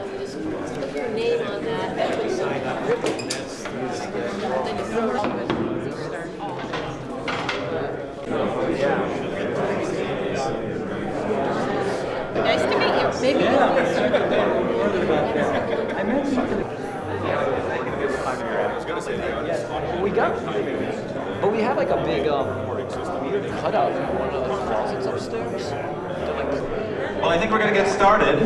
You just put your name on that and put some ribbons. Then you throw it all with you start off. Nice to meet you. Maybe I meant something. But we have like a big cutout in one of the closets upstairs. Well, I think we're going to get started.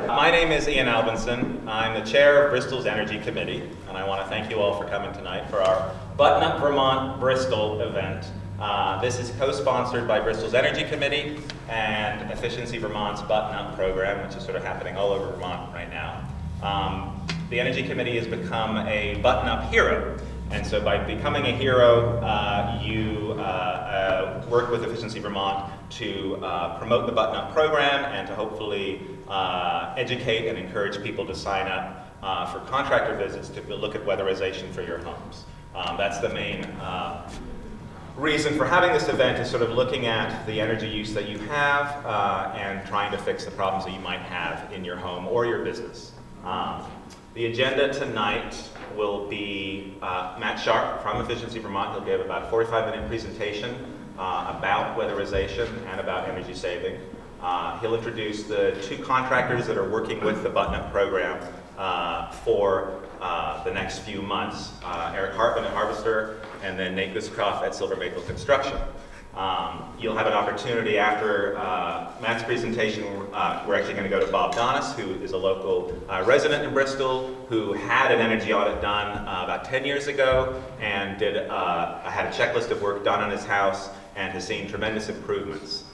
My name is Ian Albinson. I'm the chair of Bristol's Energy Committee, and I want to thank you all for coming tonight for our ButtonUp Vermont Bristol event. This is co-sponsored by Bristol's Energy Committee and Efficiency Vermont's ButtonUp program, which is sort of happening all over Vermont right now. The Energy Committee has become a ButtonUp hero. And so by becoming a hero, you work with Efficiency Vermont to promote the ButtonUp program and to hopefully educate and encourage people to sign up for contractor visits to look at weatherization for your homes. That's the main reason for having this event, is sort of looking at the energy use that you have and trying to fix the problems that you might have in your home or your business. The agenda tonight will be Matt Sharp from Efficiency Vermont. He'll give about a 45-minute presentation about weatherization and about energy saving. He'll introduce the two contractors that are working with the ButtonUp program for the next few months, Eric Hartman at Harvester and then Nate Guskoff at Silver Maple Construction. You'll have an opportunity after Matt's presentation. We're actually going to go to Bob Donis, who is a local resident in Bristol, who had an energy audit done about 10 years ago and had a checklist of work done on his house and has seen tremendous improvements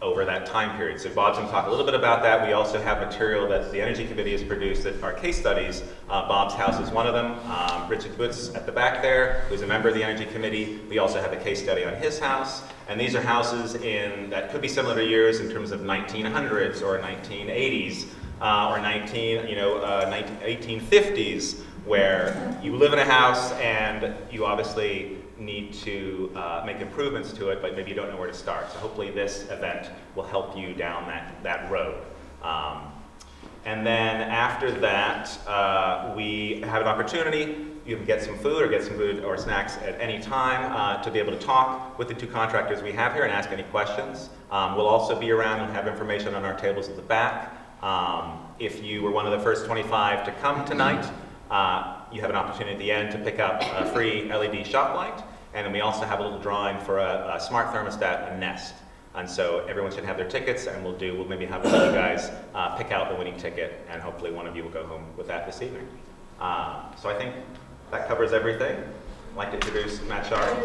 over that time period. So Bob's going to talk a little bit about that. We also have material that the Energy Committee has produced that are case studies. Bob's house is one of them. Richard Boots at the back there, who's a member of the Energy Committee. We also have a case study on his house. And these are houses that could be similar to yours in terms of 1900s or 1980s or 1850s, where you live in a house and you obviously need to make improvements to it, but maybe you don't know where to start. So hopefully this event will help you down that road. And then after that, we have an opportunity. You can get some food or snacks at any time to be able to talk with the two contractors we have here and ask any questions. We'll also be around and have information on our tables at the back. If you were one of the first 25 to come tonight, you have an opportunity at the end to pick up a free LED shop light, and then we also have a little drawing for a smart thermostat and Nest. And so everyone should have their tickets, and we'll maybe have one of you guys pick out the winning ticket, and hopefully one of you will go home with that this evening. So I think that covers everything. I'd like to introduce Matt Sharp.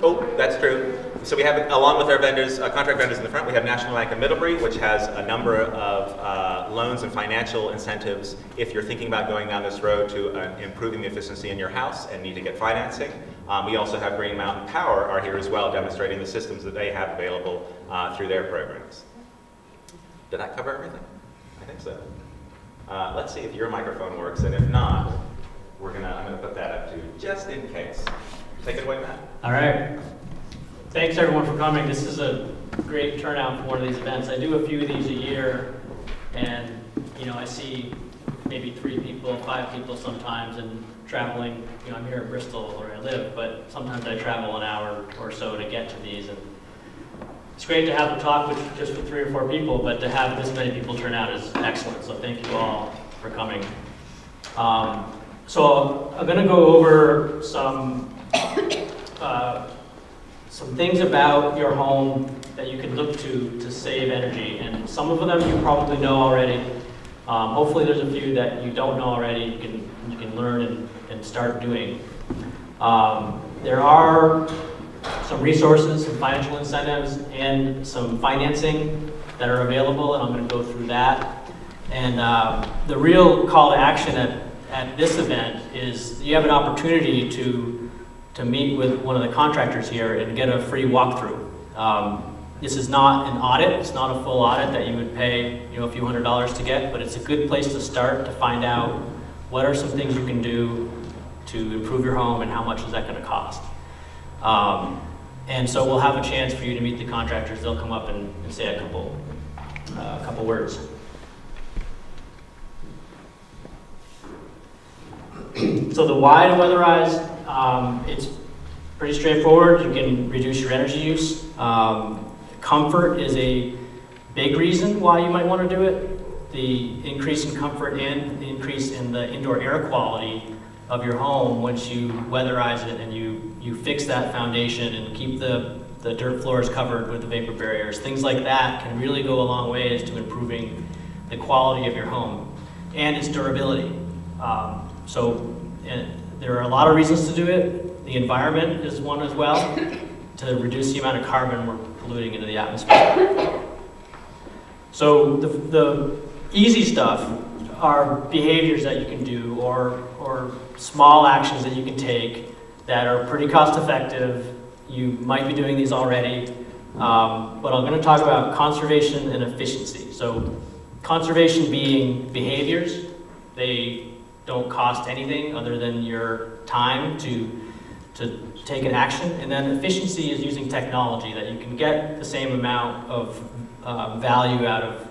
Oh, that's true. So we have, along with our vendors, contract vendors in the front, we have National Bank of Middlebury, which has a number of loans and financial incentives if you're thinking about going down this road to improving the efficiency in your house and need to get financing. We also have Green Mountain Power are here as well, demonstrating the systems that they have available through their programs. Did that cover everything? I think so. Let's see if your microphone works, and if not, I'm gonna put that up too, just in case. Take it away, Matt. All right. Thanks everyone for coming. This is a great turnout for one of these events. I do a few of these a year, and I see maybe 3 people, 5 people sometimes, and traveling. I'm here in Bristol where I live, but sometimes I travel an hour or so to get to these. And it's great to have a talk with just with 3 or 4 people, but to have this many people turn out is excellent. So thank you all for coming. So I'm going to go over some things about your home that you can look to save energy, and some of them you probably know already. Hopefully there's a few that you don't know already you can learn and start doing. There are some resources, some financial incentives, and some financing that are available, and I'm going to go through that. And the real call to action at this event is you have an opportunity to meet with one of the contractors here and get a free walkthrough. This is not an audit, it's not a full audit that you would pay a few $100s to get, but it's a good place to start to find out what are some things you can do to improve your home and how much is that going to cost. And so we'll have a chance for you to meet the contractors. They'll come up and say a couple words. So the why to weatherize, it's pretty straightforward. You can reduce your energy use. Comfort is a big reason why you might want to do it. The increase in comfort and the increase in the indoor air quality of your home once you weatherize it and you fix that foundation and keep the dirt floors covered with the vapor barriers. Things like that can really go a long ways to improving the quality of your home and its durability. There are a lot of reasons to do it. The environment is one as well, to reduce the amount of carbon we're polluting into the atmosphere. So the easy stuff are behaviors that you can do or small actions that you can take that are pretty cost effective. You might be doing these already, but I'm going to talk about conservation and efficiency. So conservation being behaviors. They don't cost anything other than your time to take an action. And then efficiency is using technology that you can get the same amount of value out of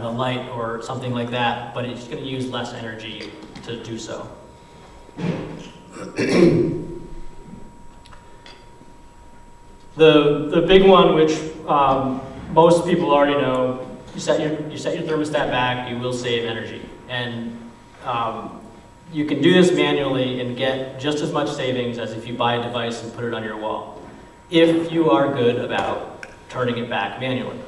a light or something like that, but it's going to use less energy to do so. The big one, which most people already know, you set your thermostat back, you will save energy. And you can do this manually and get just as much savings as if you buy a device and put it on your wall, if you are good about turning it back manually.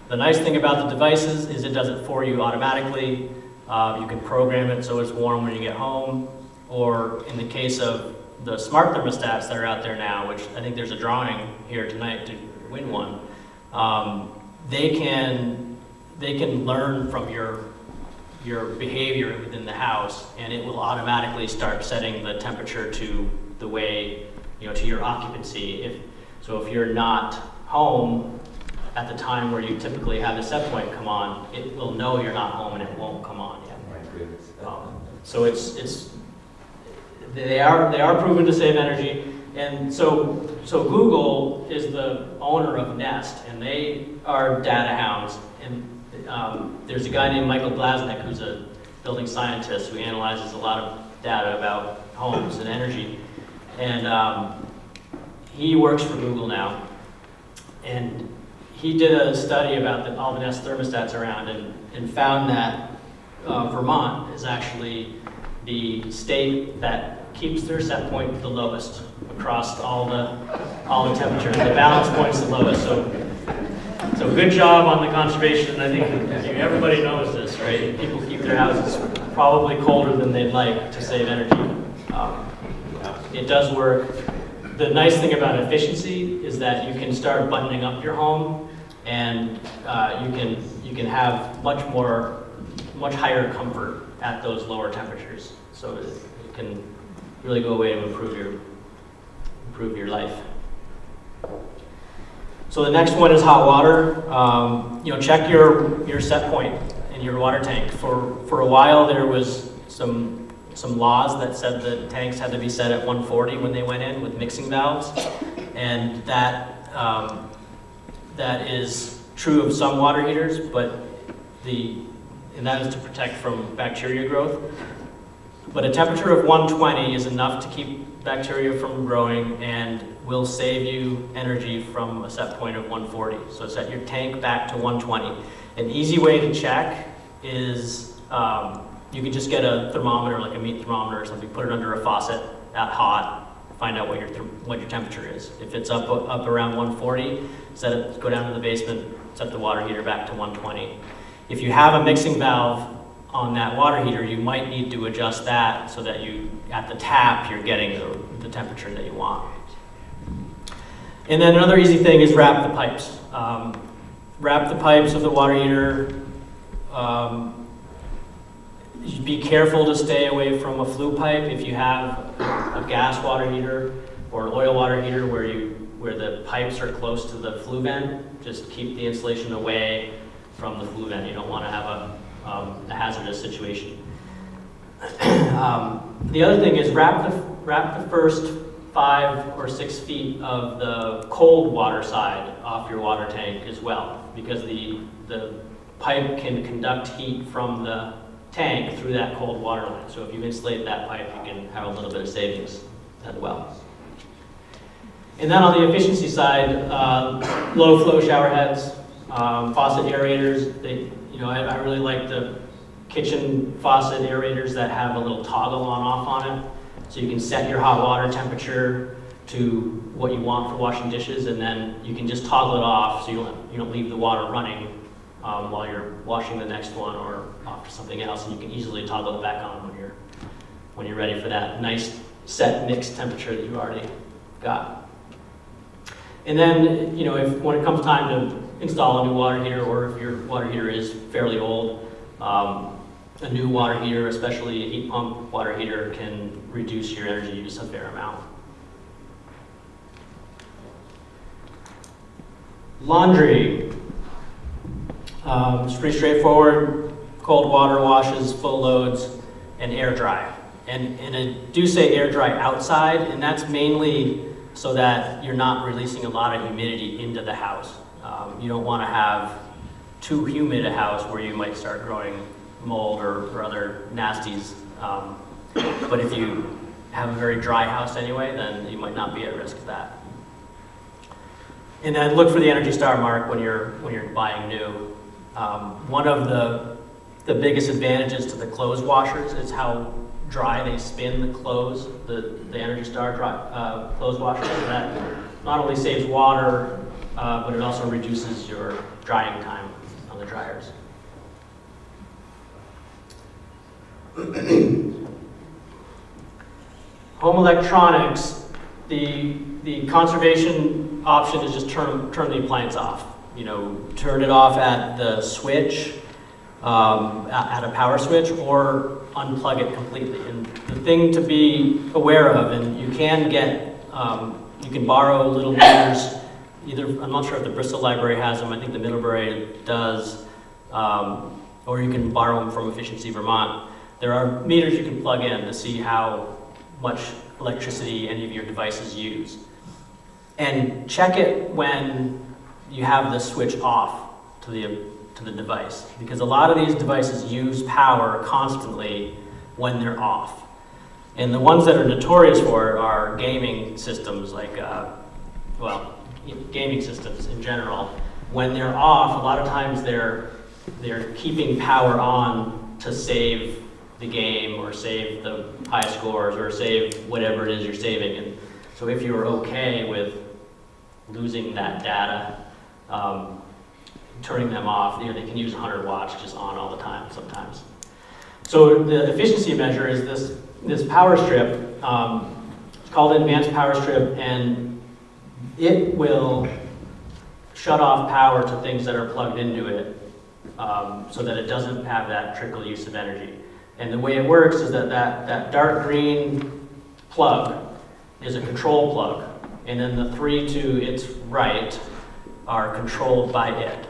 The nice thing about the devices is it does it for you automatically. You can program it so it's warm when you get home, or in the case of the smart thermostats that are out there now, which I think there's a drawing here tonight to win one, they can learn from your behavior within the house, and it will automatically start setting the temperature to the way, to your occupancy. So if you're not home at the time where you typically have the set point come on, it will know you're not home and it won't come on yet. So they are proven to save energy, and so Google is the owner of Nest, and they are data hounds. And there's a guy named Michael Blasnick who's a building scientist who analyzes a lot of data about homes and energy, and he works for Google now, and he did a study about all the Nest thermostats around and found that Vermont is actually the state that keeps their set point the lowest across all the temperatures. The balance point's the lowest. So good job on the conservation. I think everybody knows this, right? People keep their houses probably colder than they'd like to save energy. It does work. The nice thing about efficiency is that you can start buttoning up your home, and you can have much higher comfort at those lower temperatures. So it can really go away and improve your life. So the next one is hot water. Check your set point in your water tank. For a while there was some laws that said that tanks had to be set at 140 when they went in with mixing valves, and that is true of some water heaters, and that is to protect from bacteria growth. But a temperature of 120 is enough to keep bacteria from growing and will save you energy from a set point of 140. So set your tank back to 120. An easy way to check is you can just get a thermometer, like a meat thermometer or something, put it under a faucet at hot, find out what your temperature is. If it's up around 140, go down to the basement, set the water heater back to 120. If you have a mixing valve on that water heater, you might need to adjust that so that at the tap, you're getting the temperature that you want. And then another easy thing is wrap the pipes. Wrap the pipes of the water heater. Be careful to stay away from a flue pipe. If you have a gas water heater or an oil water heater where the pipes are close to the flue vent, just keep the insulation away from the flue vent. You don't want to have a hazardous situation. The other thing is wrap the first 5 or 6 feet of the cold water side off your water tank as well, because the pipe can conduct heat from the tank through that cold water line. So if you insulate that pipe, you can have a little bit of savings as well. And then on the efficiency side, low flow shower heads, faucet aerators. I really like the kitchen faucet aerators that have a little toggle on/off on it. So you can set your hot water temperature to what you want for washing dishes, and then you can just toggle it off so you don't leave the water running while you're washing the next one or off to something else, and you can easily toggle it back on when you're ready for that nice set mixed temperature that you've already got. And then, when it comes time to install a new water heater, or if your water heater is fairly old, a new water heater, especially a heat pump water heater, can reduce your energy use a fair amount. Laundry. It's pretty straightforward. Cold water washes, full loads, and air dry. And I do say air dry outside, and that's mainly so that you're not releasing a lot of humidity into the house. You don't want to have too humid a house where you might start growing mold or other nasties. But if you have a very dry house anyway, then you might not be at risk of that. And then look for the Energy Star mark when you're buying new. One of the biggest advantages to the clothes washers is how dry they spin the clothes, the Energy Star clothes washers. And that not only saves water, but it also reduces your drying time on the dryers. Home electronics, the conservation option is just turn the appliance off. Turn it off at the switch, at a power switch, or unplug it completely. And the thing to be aware of, and you can borrow little meters. I'm not sure if the Bristol Library has them. I think the Middlebury does, or you can borrow them from Efficiency Vermont. There are meters you can plug in to see how much electricity any of your devices use. And check it when you have the switch off to the device, because a lot of these devices use power constantly when they're off. And the ones that are notorious for it are gaming systems, like, gaming systems in general. When they're off, a lot of times they're keeping power on to save the game, or save the high scores, or save whatever it is you're saving. And so if you're okay with losing that data, turning them off, they can use 100 watts just on all the time sometimes. So the efficiency measure is this power strip. It's called an advanced power strip, and it will shut off power to things that are plugged into it, so that it doesn't have that trickle use of energy. And the way it works is that dark green plug is a control plug, and then the 3 to its right are controlled by it.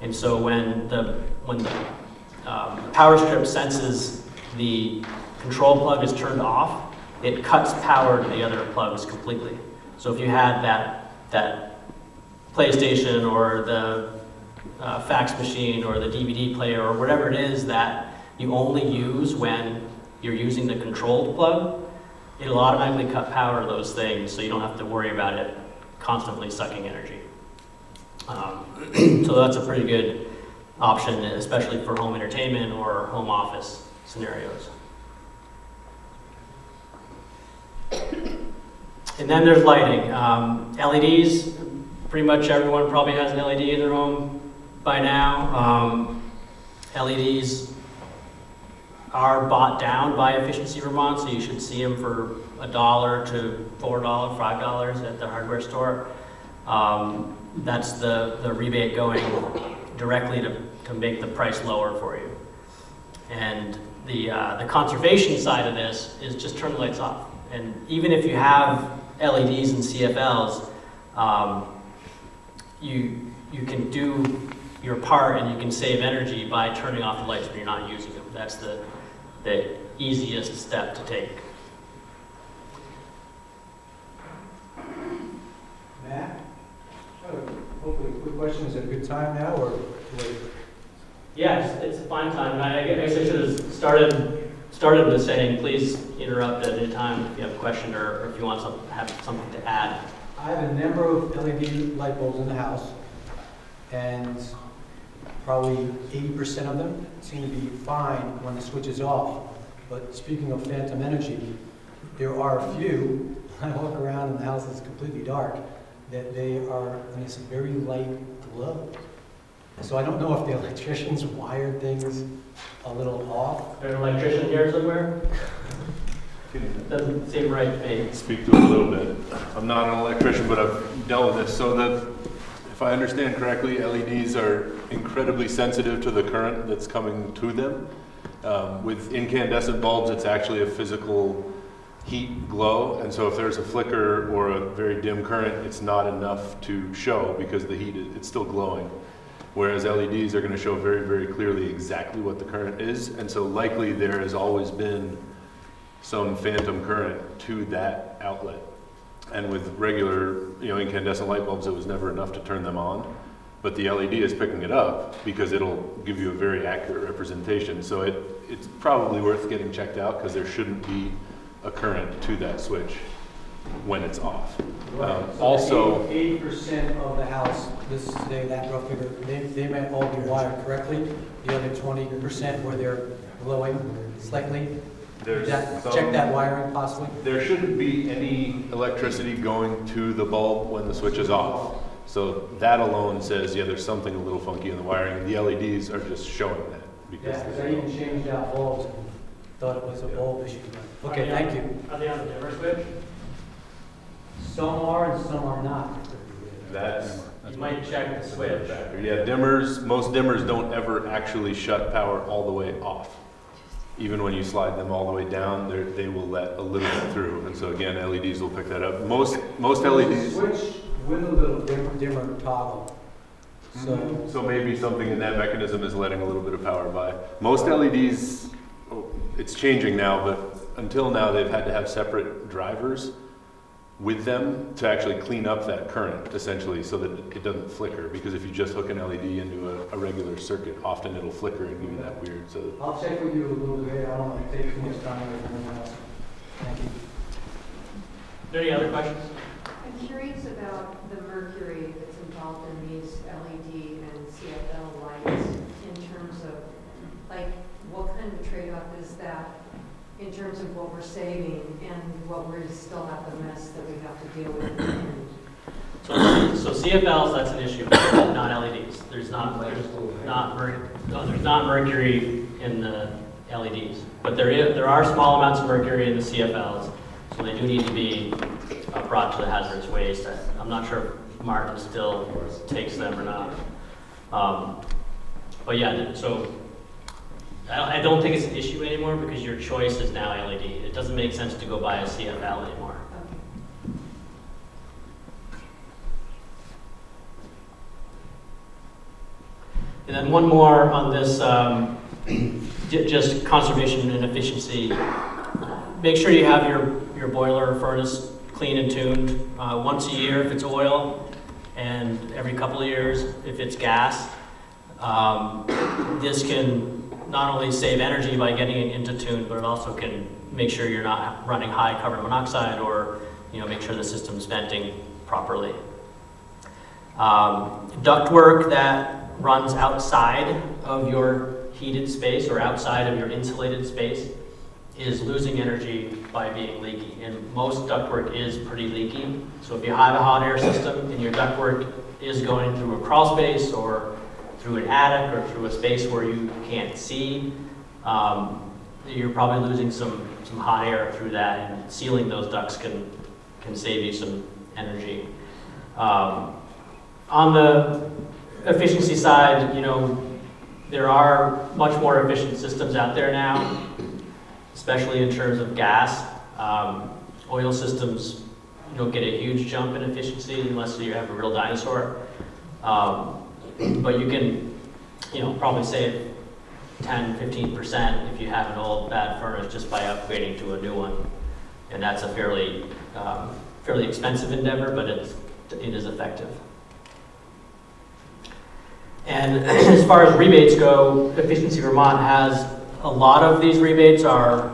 And so when the power strip senses the control plug is turned off, it cuts power to the other plugs completely. So if you had that PlayStation, or the fax machine, or the DVD player, or whatever it is that you only use when you're using the controlled plug, it'll automatically cut power to those things, so you don't have to worry about it constantly sucking energy. So that's a pretty good option, especially for home entertainment or home office scenarios. And then there's lighting. LEDs, pretty much everyone probably has an LED in their home by now. LEDs are bought down by Efficiency Vermont, so you should see them for $1 to $4, $5 at the hardware store. That's the rebate going directly to make the price lower for you. And the conservation side of this is just turn the lights off. And even if you have LEDs and CFLs, you can do your part, and you can save energy by turning off the lights when you're not using them. That's the easiest step to take. question, is it a good time now, or wait? Yes, it's a fine time. I guess I should have started with saying, please interrupt at any time if you have a question or if you want to have something to add. I have a number of LED light bulbs in the house, and probably 80% of them seem to be fine when the switch is off. But speaking of phantom energy, there are a few, I walk around and the house is completely dark, that they are in this very light glow. So I don't know if the electricians wired things a little off. There's an electrician here somewhere? Doesn't seem right to me. Speak to it a little bit. I'm not an electrician, but I've dealt with this. So if I understand correctly, LEDs are incredibly sensitive to the current that's coming to them. With incandescent bulbs, it's actually a physical heat glow, and so if there's a flicker or a very dim current, it's not enough to show because the heat, it's still glowing. Whereas LEDs are going to show very, very clearly exactly what the current is, and so likely there has always been some phantom current to that outlet. And with regular, incandescent light bulbs, it was never enough to turn them on. But the LED is picking it up because it'll give you a very accurate representation. So it's probably worth getting checked out because there shouldn't be a current to that switch when it's off. Right. So Also, 80% of the house, this is today, that rough figure, they might all be wired correctly. The other 20% where they're glowing slightly. Check that wiring possibly. there shouldn't be any electricity going to the bulb when the switch is off. So that alone says, yeah, there's something a little funky in the wiring, and the LEDs are just showing that. Yeah, because I even changed out bulbs and thought it was a bulb issue. Okay, thank you. Are they on the dimmer switch? Some are and some are not. You might check the switch. Yeah, most dimmers don't ever actually shut power all the way off. Even when you slide them all the way down, they will let a little bit through. And so again, LEDs will pick that up. Most LEDs. Switch with a little dimmer toggle. So maybe something in that mechanism is letting a little bit of power by. Most LEDs, it's changing now, but until now they've had to have separate drivers with them to actually clean up that current, essentially, so that it doesn't flicker. Because if you just hook an LED into a regular circuit, often it'll flicker and give you that weird. So I'll check with you a little bit. I don't want to take too much time with anyone else. Thank you. Are there any other questions? I'm curious about the mercury that's involved in these LED and CFL lights in terms of, like, what kind of trade-off is that in terms of what we're saving and what we still have the mess that we have to deal with? So CFLs, that's an issue, not LEDs. There's not mercury in the LEDs, but there are small amounts of mercury in the CFLs, so they do need to be brought to the hazardous waste. I'm not sure if Martin still takes them or not. But yeah, so I don't think it's an issue anymore because your choice is now LED. It doesn't make sense to go buy a CFL anymore. And then one more on this, just conservation and efficiency. Make sure you have your boiler or furnace clean and tuned once a year if it's oil, and every couple of years if it's gas. This can not only save energy by getting it into tune, but it also can make sure you're not running high carbon monoxide, or make sure the system's venting properly. Ductwork that runs outside of your heated space or outside of your insulated space is losing energy by being leaky, and most ductwork is pretty leaky. So if you have a hot air system and your ductwork is going through a crawl space or through an attic or through a space where you can't see, you're probably losing some hot air through that, and sealing those ducts can save you some energy. On the efficiency side, there are much more efficient systems out there now, especially in terms of gas. Oil systems don't get a huge jump in efficiency unless you have a real dinosaur. But you can, probably save 10–15% if you have an old bad furnace just by upgrading to a new one, and that's a fairly expensive endeavor, but it is effective. And as far as rebates go, Efficiency Vermont has a lot of these rebates are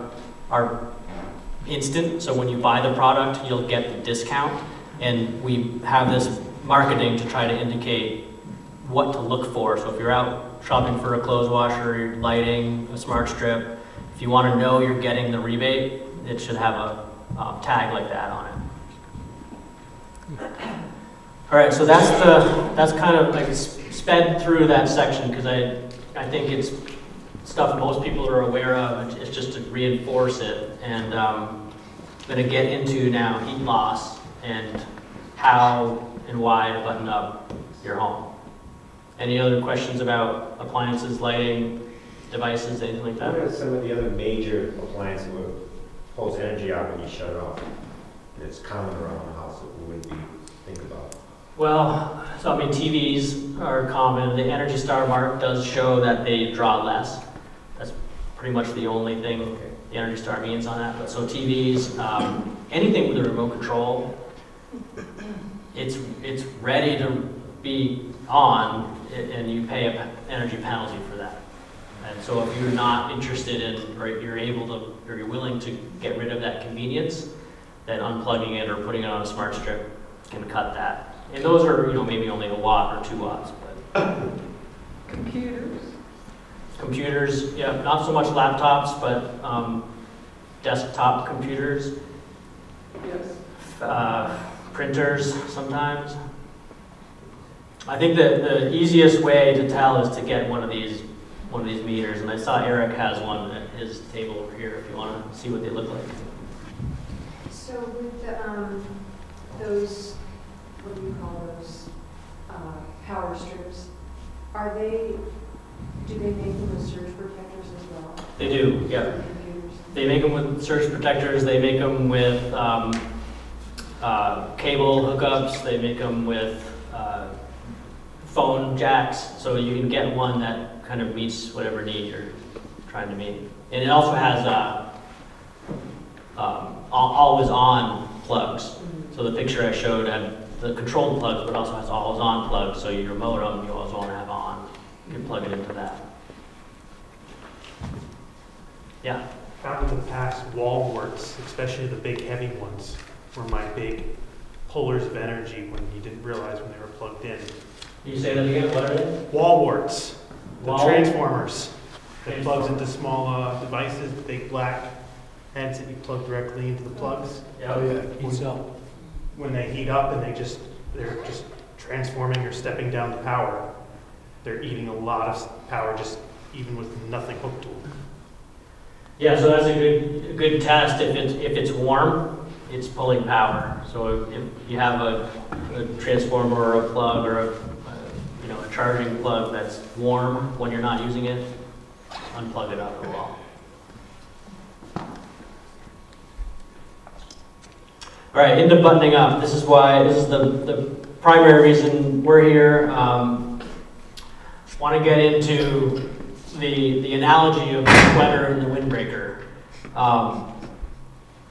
instant. So when you buy the product, you'll get the discount. And we have this marketing to try to indicate what to look for. So if you're out shopping for a clothes washer, lighting, a smart strip, if you want to know you're getting the rebate, it should have a tag like that on it. All right, so that's kind of like sped through that section because I think it's stuff most people are aware of. It's just to reinforce it. And I'm going to get into now heat loss and how and why to button up your home. Any other questions about appliances, lighting, devices, anything like that? What are some of the other major appliances that pulls energy out when you shut it off? And it's common around the house that we wouldn't be thinking about. Well, so I mean, TVs are common. The Energy Star mark does show that they draw less. That's pretty much the only thing the Energy Star means on that. But so TVs, anything with a remote control, it's ready to be on, and you pay an energy penalty for that. And so if you're not interested in, or you're able to, or you're willing to get rid of that convenience, then unplugging it or putting it on a smart strip can cut that. And those are, maybe only 1 watt or 2 watts. But computers, yeah, not so much laptops, but desktop computers. Yes. Printers sometimes. I think that the easiest way to tell is to get one of these meters, and I saw Eric has one at his table over here if you want to see what they look like. So with those, what do you call those, power strips, do they make them with surge protectors as well? They do, yeah. They make them with surge protectors, they make them with cable hookups, they make them with phone jacks, so you can get one that kind of meets whatever need you're trying to meet. And it also has always-on plugs. So the picture I showed had the controlled plugs, but also has always-on plugs, so your modem you always want to have on. You can plug it into that. Yeah? Found in the past, wall warts, especially the big heavy ones, were my big pullers of energy when you didn't realize when they were plugged in. Can you say that again? What are they? Wall warts, the transformers that plugs into small devices, big black heads that you plug directly into the plugs. Yeah. Oh yeah, heats up. When they heat up and they're just transforming or stepping down the power, they're eating a lot of power just even with nothing hooked to them. Yeah, so that's a good test. If it's warm, it's pulling power. So if you have a transformer or a plug or a charging plug that's warm when you're not using it, unplug it off the wall. All right, into buttoning up. This is the primary reason we're here. Want to get into the analogy of the sweater and the windbreaker.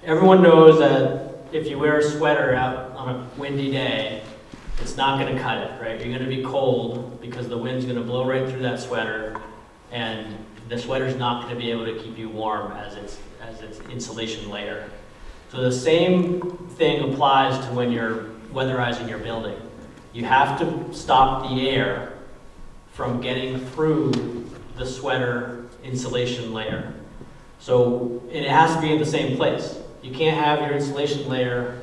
Everyone knows that if you wear a sweater out on a windy day, it's not going to cut it, right? You're going to be cold because the wind's going to blow right through that sweater, and the sweater's not going to be able to keep you warm as its insulation layer. So the same thing applies to when you're weatherizing your building. You have to stop the air from getting through the sweater insulation layer. So, and it has to be in the same place. You can't have your insulation layer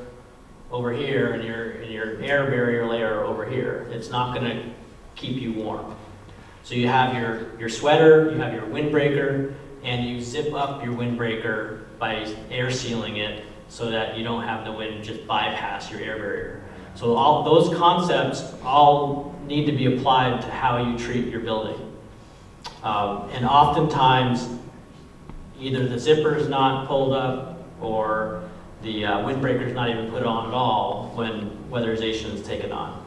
over here and your air barrier layer over here. It's not going to keep you warm. So you have your sweater, you have your windbreaker, and you zip up your windbreaker by air sealing it so that you don't have the wind just bypass your air barrier. So all those concepts all need to be applied to how you treat your building. And oftentimes, either the zipper is not pulled up or the windbreaker is not even put on at all when weatherization is taken on.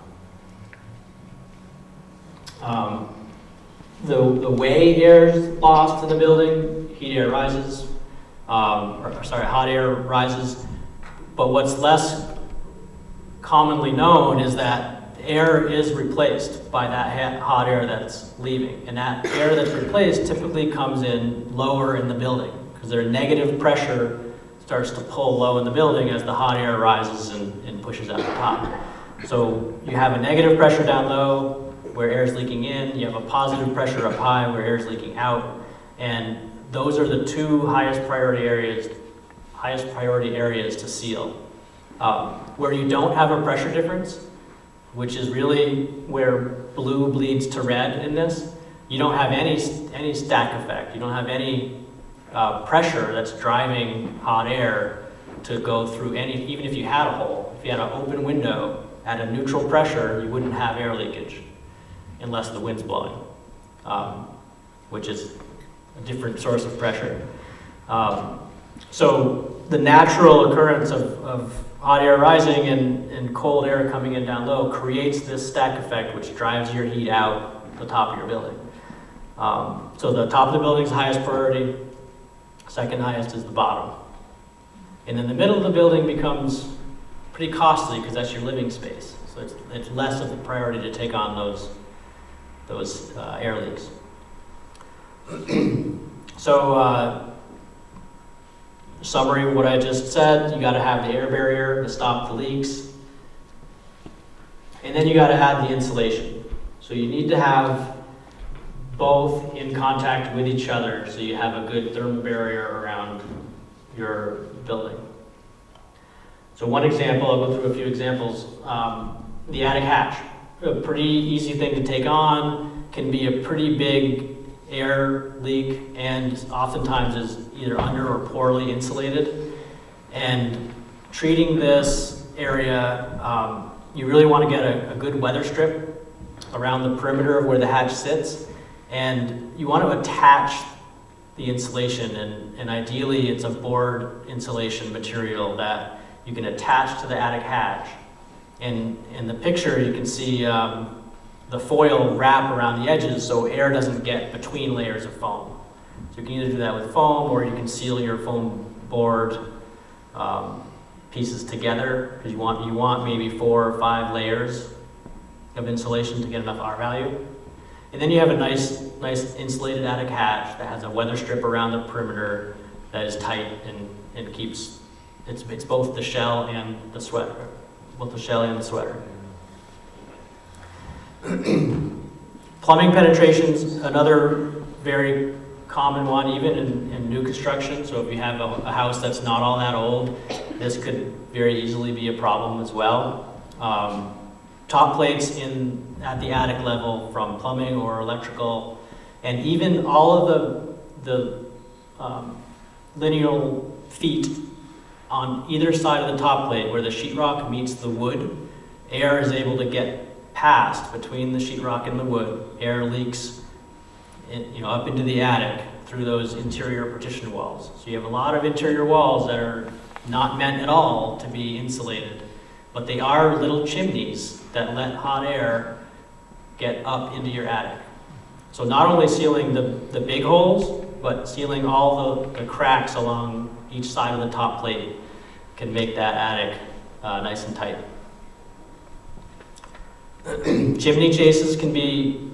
The way air is lost in the building, heat air rises, hot air rises, but what's less commonly known is that air is replaced by that hot air that's leaving. And that air that's replaced typically comes in lower in the building because their negative pressure starts to pull low in the building as the hot air rises and pushes out the top. So you have a negative pressure down low where air is leaking in, you have a positive pressure up high where air is leaking out, and those are the two highest priority areas to seal. Where you don't have a pressure difference, which is really where blue bleeds to red in this, you don't have any stack effect. You don't have any pressure that's driving hot air to go through any, even if you had a hole. If you had an open window at a neutral pressure, you wouldn't have air leakage unless the wind's blowing, which is a different source of pressure. So the natural occurrence of hot air rising and cold air coming in down low creates this stack effect which drives your heat out the top of your building. So the top of the building is the highest priority, second highest is the bottom. And then the middle of the building becomes pretty costly because that's your living space. So it's less of a priority to take on those air leaks. So summary of what I just said, you got to have the air barrier to stop the leaks. And then you got to add the insulation. So you need to have both in contact with each other so you have a good thermal barrier around your building. So one example, I'll go through a few examples. The attic hatch, a pretty easy thing to take on, can be a pretty big air leak and oftentimes is either under or poorly insulated. And treating this area, you really want to get a good weather strip around the perimeter of where the hatch sits. And you want to attach the insulation, and ideally it's a board insulation material that you can attach to the attic hatch. And in the picture you can see the foil wrap around the edges so air doesn't get between layers of foam. So you can either do that with foam or you can seal your foam board pieces together because you want maybe 4 or 5 layers of insulation to get enough R value. And then you have a nice insulated attic hatch that has a weather strip around the perimeter that is tight and keeps, it's both the shell and the sweater. Both the shell and the sweater. Plumbing penetrations, another very common one, even in new construction. So if you have a house that's not all that old, this could very easily be a problem as well. Top plates at the attic level from plumbing or electrical, and even all of the lineal feet on either side of the top plate where the sheetrock meets the wood, air is able to get past between the sheetrock and the wood. Air leaks up into the attic through those interior partition walls. So you have a lot of interior walls that are not meant at all to be insulated, but they are little chimneys that let hot air get up into your attic. So not only sealing the big holes, but sealing all the cracks along each side of the top plate can make that attic nice and tight. Chimney chases can be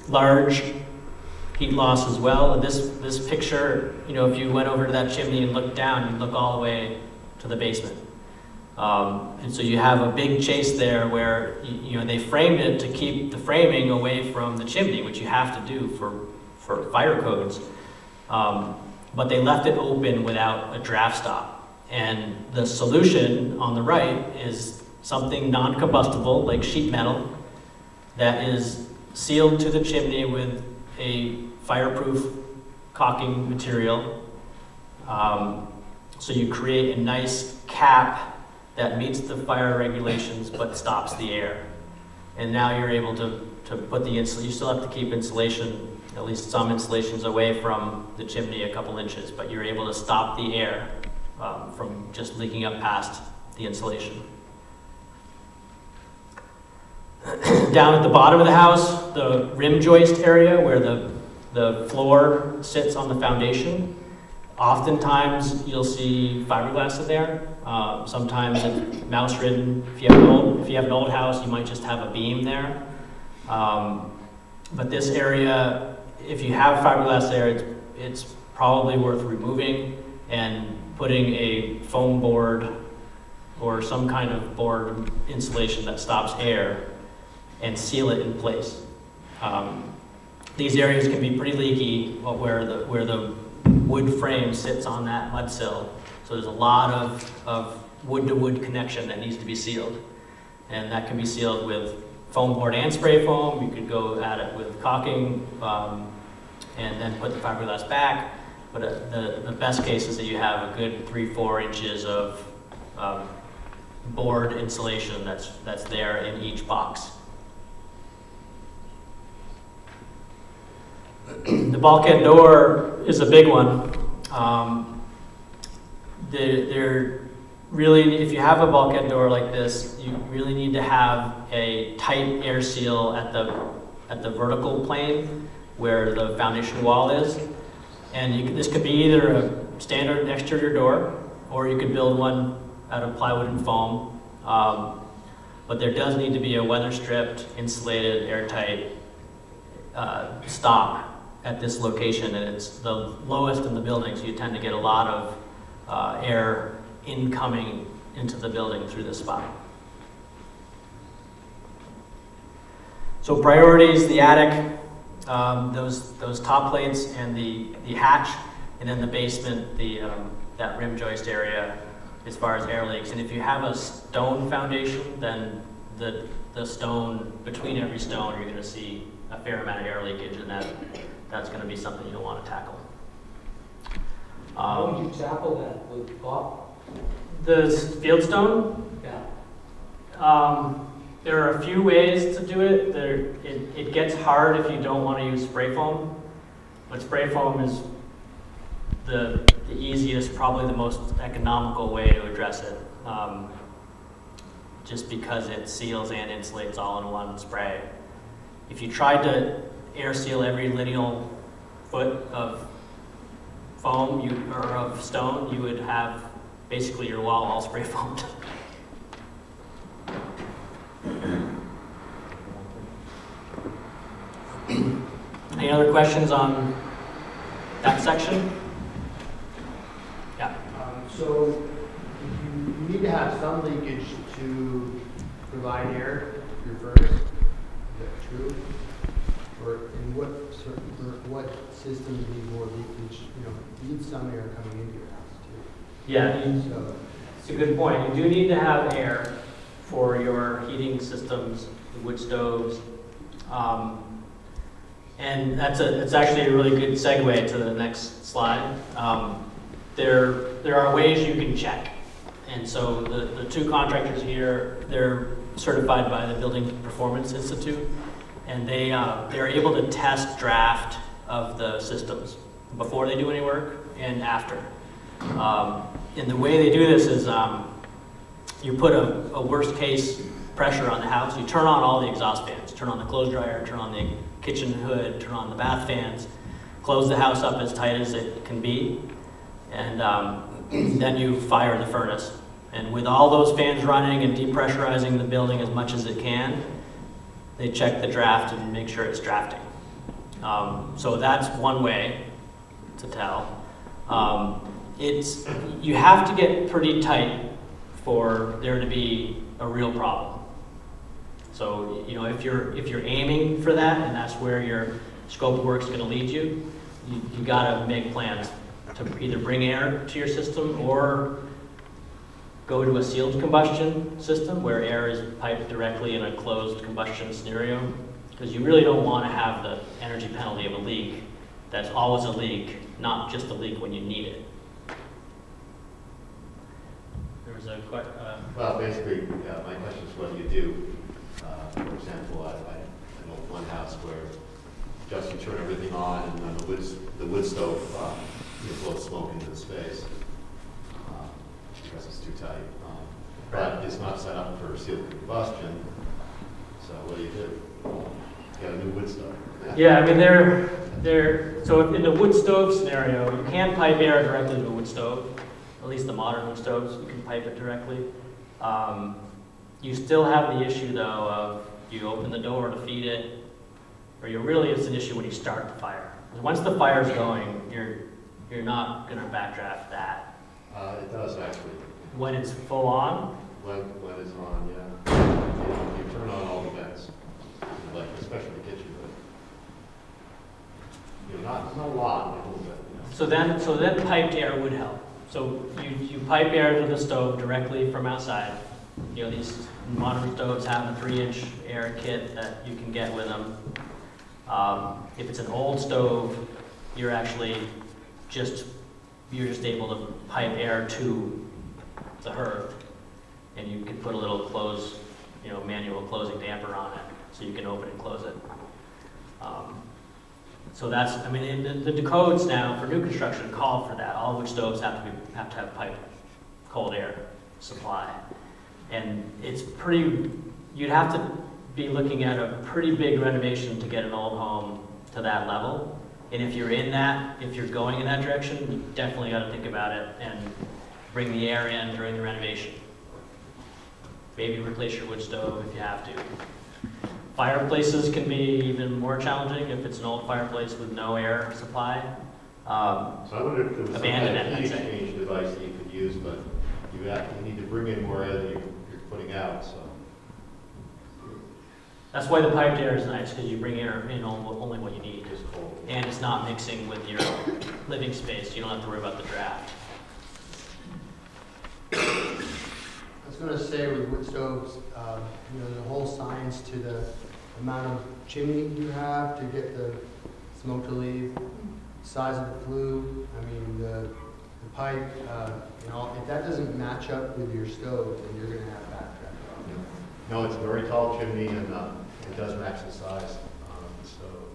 large heat loss as well. And this picture, if you went over to that chimney and looked down, you'd look all the way to the basement. And so you have a big chase there where they framed it to keep the framing away from the chimney, which you have to do for fire codes. But they left it open without a draft stop. And the solution on the right is something non-combustible, like sheet metal, that is sealed to the chimney with a fireproof caulking material. So you create a nice cap that meets the fire regulations but stops the air. And now you're able to put the insulation, you still have to keep insulation, at least some insulations away from the chimney a couple inches, but you're able to stop the air from just leaking up past the insulation. Down at the bottom of the house, the rim joist area where the floor sits on the foundation, Oftentimes, you'll see fiberglass in there. Sometimes it's mouse-ridden. If you have an old house, you might just have a beam there. But this area, if you have fiberglass there, it's probably worth removing and putting a foam board or some kind of board insulation that stops air and seal it in place. These areas can be pretty leaky where the wood frame sits on that mud sill. So there's a lot of wood-to-wood connection that needs to be sealed. And that can be sealed with foam board and spray foam. You could go at it with caulking and then put the fiberglass back. But the best case is that you have a good 3-4 inches of board insulation that's there in each box. The bulkhead door is a big one. They're really, if you have a bulkhead door like this, you really need to have a tight air seal at the vertical plane where the foundation wall is. And this could be either a standard exterior door, or you could build one out of plywood and foam. But there does need to be a weather-stripped, insulated, airtight stop at this location, and it's the lowest in the building, so you tend to get a lot of air incoming into the building through this spot. So priorities: the attic, those top plates, and the hatch, and then the basement, that rim joist area as far as air leaks. And if you have a stone foundation, then the stone, between every stone, you're going to see a fair amount of air leakage, and that's going to be something you'll want to tackle. How would you tackle that with caulk? The field stone? Yeah. There are a few ways to do it. It gets hard if you don't want to use spray foam, but spray foam is the easiest, probably the most economical way to address it, just because it seals and insulates all in one spray. If you tried to air seal every lineal foot of foam or of stone, you would have basically your wall all spray foamed. Any other questions on that section? Yeah. So you need to have some leakage to provide air to your furnace. Is that true? Or in what systems need more leakage? You need some air coming into your house too. Yeah, it's a good point. You do need to have air for your heating systems, the wood stoves, and it's actually a really good segue to the next slide. There are ways you can check, and so the two contractors here, they're certified by the Building Performance Institute, and they're able to test draft of the systems before they do any work and after. And the way they do this is you put a worst case pressure on the house. You turn on all the exhaust fans, turn on the clothes dryer, turn on the kitchen hood, turn on the bath fans, close the house up as tight as it can be, and then you fire the furnace. And with all those fans running and depressurizing the building as much as it can, they check the draft and make sure it's drafting. So that's one way to tell. You have to get pretty tight for there to be a real problem. So if you're aiming for that, and that's where your scope of work is going to lead you, you got to make plans to either bring air to your system or go to a sealed combustion system where air is piped directly in a closed combustion scenario, because you really don't want to have the energy penalty of a leak that's always a leak, not just a leak when you need it. There was a question. Well, basically, my question is what do you do? For example, I know one house where just you turn everything on and then the wood stove blows smoke into the space because it's too tight. But it's not set up for sealed combustion. So what do? You got a new wood stove. Yeah, I mean So in the wood stove scenario, you can pipe air directly to a wood stove. At least the modern wood stoves, you can pipe it directly. You still have the issue though of you open the door to feed it, or it's an issue when you start the fire. Once the fire's going, you're not going to backdraft that. It does actually. When it's full on? When it's on, yeah. You turn on all the vents, like especially the kitchen, but not a lot, but a little bit. So then piped air would help. So you pipe air to the stove directly from outside. These modern stoves have a 3-inch air kit that you can get with them. If it's an old stove, you're just able to pipe air to the hearth, and you can put a little manual closing damper on it, so you can open and close it. So that's, the codes now for new construction call for that. All wood stoves have to have piped cold air supply, and you'd have to be looking at a pretty big renovation to get an old home to that level. And if you're going in that direction, you definitely got to think about it and bring the air in during the renovation. Maybe replace your wood stove if you have to. Fireplaces can be even more challenging if it's an old fireplace with no air supply. So I wonder if there was some kind Abandon of it, heat I'd say. exchange device that you could use, but you need to bring in more air than you're putting out, so. That's why the piped air is nice, because you bring air in only what you need. Just cold. And it's not mixing with your living space. You don't have to worry about the draft. I was going to say with wood stoves, the whole science to the amount of chimney you have to get the smoke to leave, size of the flue, the pipe, if that doesn't match up with your stove, then you're going to have backdraft. No, it's a very tall chimney, and it does match the size of the stove.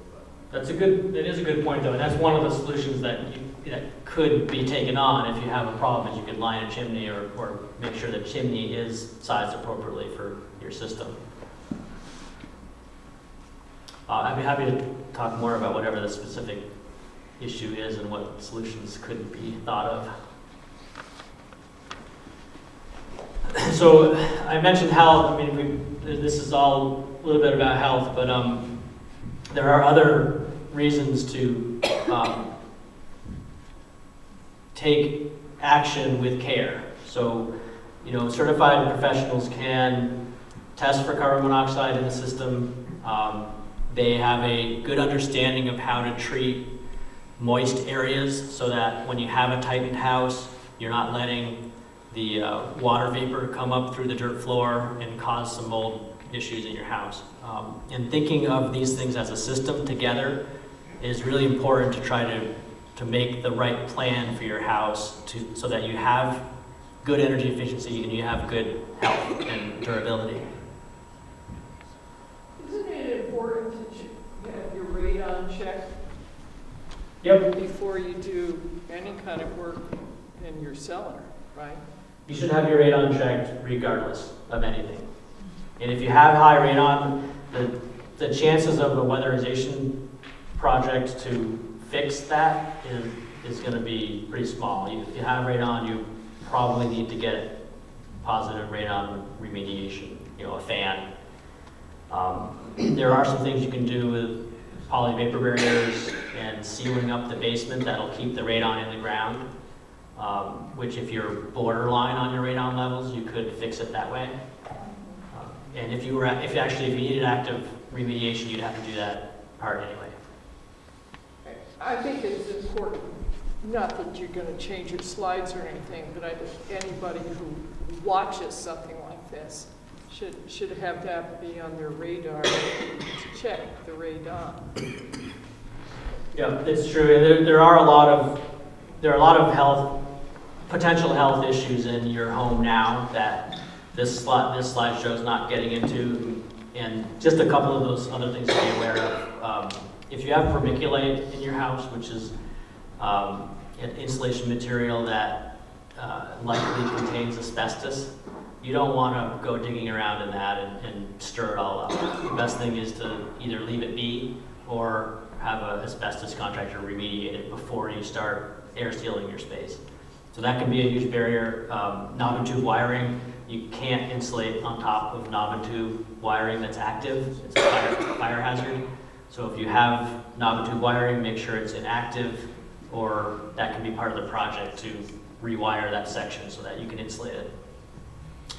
That is a good point though, and that's one of the solutions that could be taken on if you have a problem, is you could line a chimney or make sure the chimney is sized appropriately for your system. I'd be happy to talk more about whatever the specific issue is and what solutions could be thought of. So I mentioned health. This is all a little bit about health, but there are other reasons to take action with care. So, certified professionals can test for carbon monoxide in the system. They have a good understanding of how to treat moist areas so that when you have a tightened house, you're not letting the water vapor come up through the dirt floor and cause some mold issues in your house. And thinking of these things as a system together is really important to try to make the right plan for your house so that you have good energy efficiency and you have good health and durability. Isn't it important to have your radon checked? Yep. Before you do any kind of work in your cellar, right? You should have your radon checked regardless of anything. And if you have high radon, the chances of a weatherization project to fix that is going to be pretty small. If you have radon, you probably need to get positive radon remediation, a fan. There are some things you can do with polyvapor barriers and sealing up the basement that'll keep the radon in the ground, which if you're borderline on your radon levels, you could fix it that way. And if you needed active remediation, you'd have to do that part anyway. I think it's important, not that you're going to change your slides or anything, but I think anybody who watches something like this should have that be on their radar to check the radon. Yeah, it's true. There are a lot of potential health issues in your home now that this slideshow is not getting into, and just a couple of those other things to be aware of. If you have vermiculite in your house, which is an insulation material that likely contains asbestos, you don't want to go digging around in that and stir it all up. The best thing is to either leave it be or have an asbestos contractor remediate it before you start air sealing your space. So that can be a huge barrier. Knob and tube wiring, you can't insulate on top of knob and tube wiring that's active. It's a fire hazard. So if you have knob and tube wiring, make sure it's inactive, or that can be part of the project to rewire that section so that you can insulate it.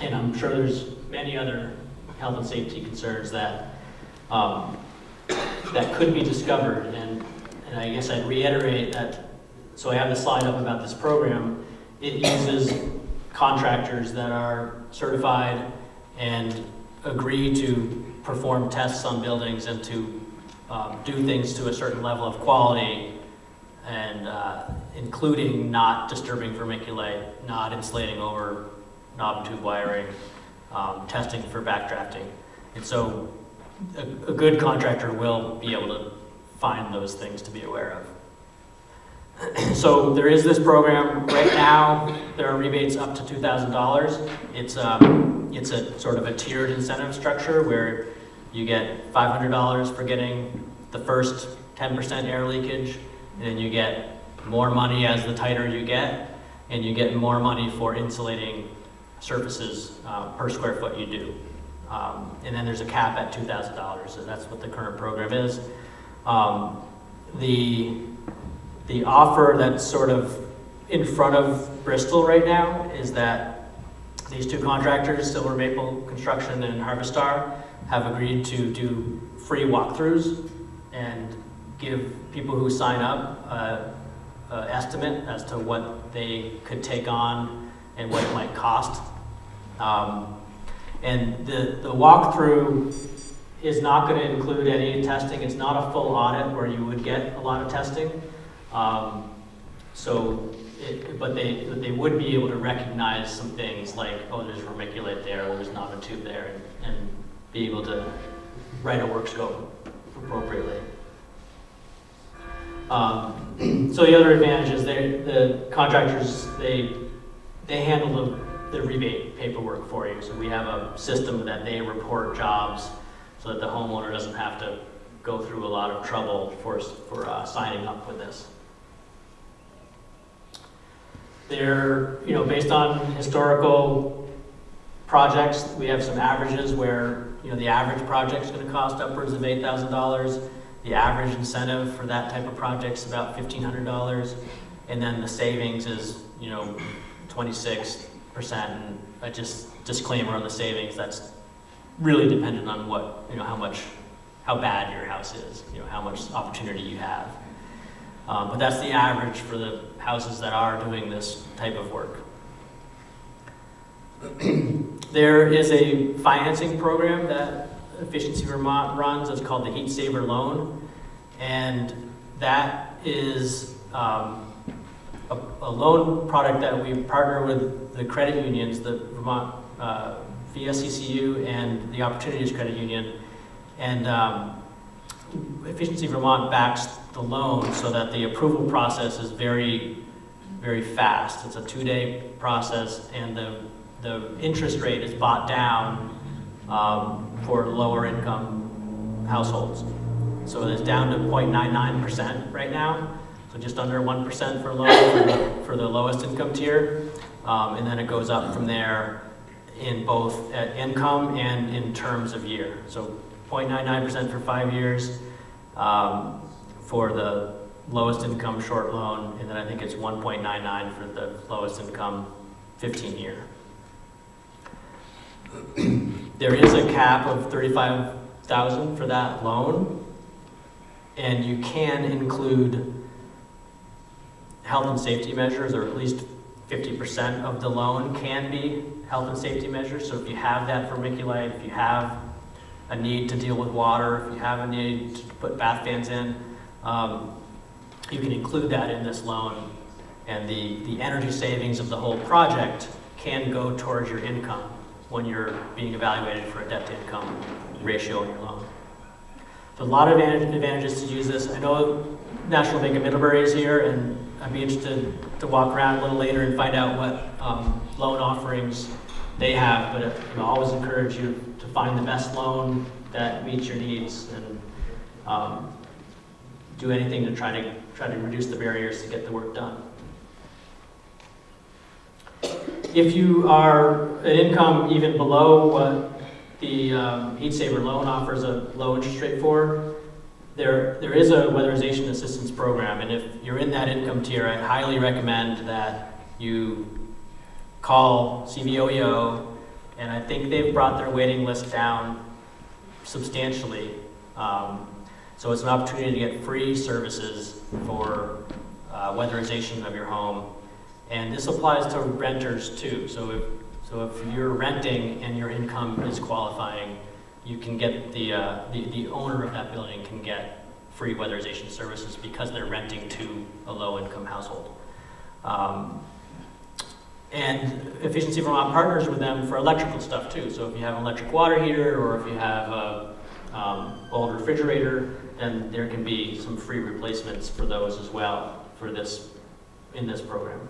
And I'm sure there's many other health and safety concerns that that could be discovered. And I guess I'd reiterate that, so I have the slide up about this program. It uses contractors that are certified and agree to perform tests on buildings and to do things to a certain level of quality, and including not disturbing vermiculite, not insulating over knob and tube wiring, testing for backdrafting. And so a good contractor will be able to find those things to be aware of. So there is this program right now. There are rebates up to $2,000. It's a sort of a tiered incentive structure where you get $500 for getting the first 10% air leakage, and then you get more money as the tighter you get, and you get more money for insulating surfaces per square foot you do. And then there's a cap at $2,000, so that's what the current program is. The offer that's sort of in front of Bristol right now is that these two contractors, Silver Maple Construction and Harvestar, have agreed to do free walkthroughs and give people who sign up an estimate as to what they could take on and what it might cost. And the walkthrough is not going to include any testing. It's not a full audit where you would get a lot of testing. But they would be able to recognize some things like, oh, there's vermiculite there, or there's knob and tube there, and be able to write a work scope appropriately. So the other advantage is the contractors, they handle the rebate paperwork for you. So we have a system that they report jobs so that the homeowner doesn't have to go through a lot of trouble for signing up with this. They're, based on historical projects, we have some averages where, the average project is going to cost upwards of $8,000. The average incentive for that type of project is about $1,500. And then the savings is, 26%. And I just disclaimer on the savings, that's really dependent on what, how bad your house is, how much opportunity you have. But that's the average for the houses that are doing this type of work. There is a financing program that Efficiency Vermont runs. It's called the Heat Saver Loan. And that is a loan product that we partner with the credit unions, the Vermont VSCCU and the Opportunities Credit Union. And Efficiency Vermont backs the loan so that the approval process is very, very fast. It's a 2-day process, and the interest rate is bought down for lower income households. So it's down to 0.99% right now, so just under 1% for loan for the lowest income tier, and then it goes up from there in both at income and in terms of year. So 0.99% for 5 years for the lowest income short loan, and then I think it's 1.99 for the lowest income 15-year. There is a cap of $35,000 for that loan, and you can include health and safety measures, or at least 50% of the loan can be health and safety measures. So if you have that vermiculite, if you have a need to deal with water, if you have a need to put bath fans in, you can include that in this loan, and the energy savings of the whole project can go towards your income when you're being evaluated for a debt to income ratio in your loan. So a lot of advantages to use this. I know National Bank of Middlebury is here, and I'd be interested to walk around a little later and find out what loan offerings they have, but I always encourage you to find the best loan that meets your needs. And do anything to try to reduce the barriers to get the work done. If you are an income even below what the Heat Saver loan offers a low interest rate for, there is a weatherization assistance program, and if you're in that income tier, I highly recommend that you call CVOEO, and I think they've brought their waiting list down substantially. So it's an opportunity to get free services for weatherization of your home. And this applies to renters too. So if you're renting and your income is qualifying, you can get the owner of that building can get free weatherization services because they're renting to a low-income household. And Efficiency Vermont partners with them for electrical stuff too. So if you have an electric water heater or if you have a old refrigerator, then there can be some free replacements for those as well for this in this program.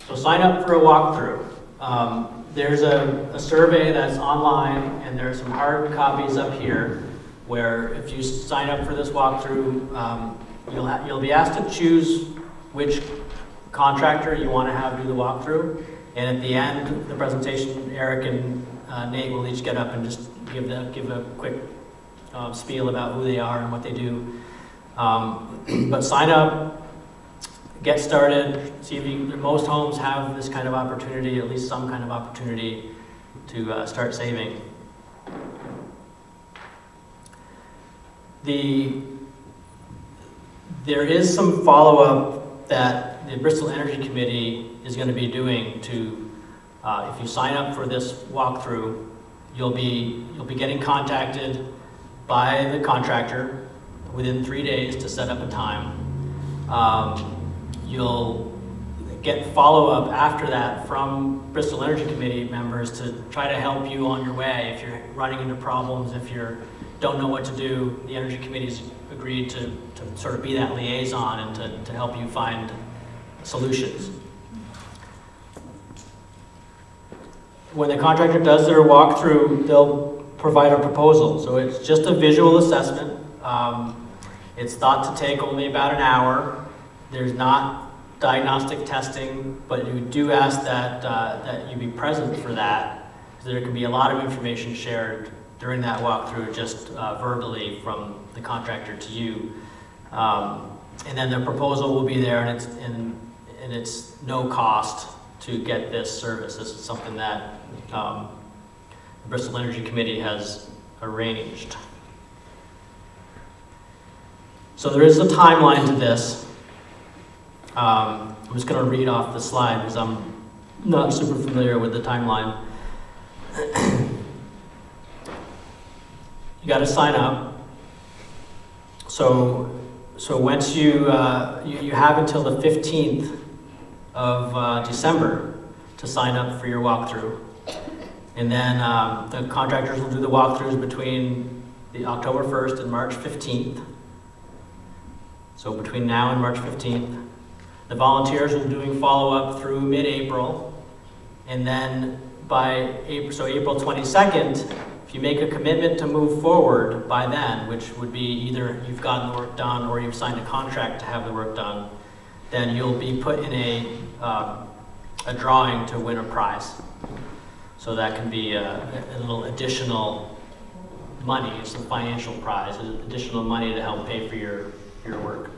So sign up for a walkthrough. There's a survey that's online, and there's some hard copies up here where if you sign up for this walkthrough, you'll be asked to choose which contractor you want to have do the walkthrough. And at the end of the presentation, Eric and Nate will each get up and just give a quick spiel about who they are and what they do. But sign up, get started, see if most homes have this kind of opportunity, at least some kind of opportunity to start saving. There is some follow-up that the Bristol Energy Committee is going to be doing to, if you sign up for this walkthrough, you'll be getting contacted by the contractor within 3 days to set up a time. You'll get follow-up after that from Bristol Energy Committee members to try to help you on your way if you're running into problems, if you don't know what to do. The Energy Committee's agreed to sort of be that liaison and to help you find solutions. When the contractor does their walkthrough, they'll provide a proposal. So it's just a visual assessment. It's thought to take only about an hour. There's not diagnostic testing, but you do ask that you be present for that, because there can be a lot of information shared during that walkthrough, just verbally from the contractor to you. And then the proposal will be there, and it's no cost to get this service. This is something that the Bristol Energy Committee has arranged. So there is a timeline to this. I'm just going to read off the slide because I'm not super familiar with the timeline. You got to sign up. So once you have until the 15th of December to sign up for your walkthrough. And then the contractors will do the walkthroughs between the October 1st and March 15th. So between now and March 15th. The volunteers will be doing follow-up through mid-April. And then by April 22nd, if you make a commitment to move forward by then, which would be either you've gotten the work done or you've signed a contract to have the work done, then you'll be put in a drawing to win a prize. So that can be a little additional money. It's a financial prize, additional money to help pay for your work.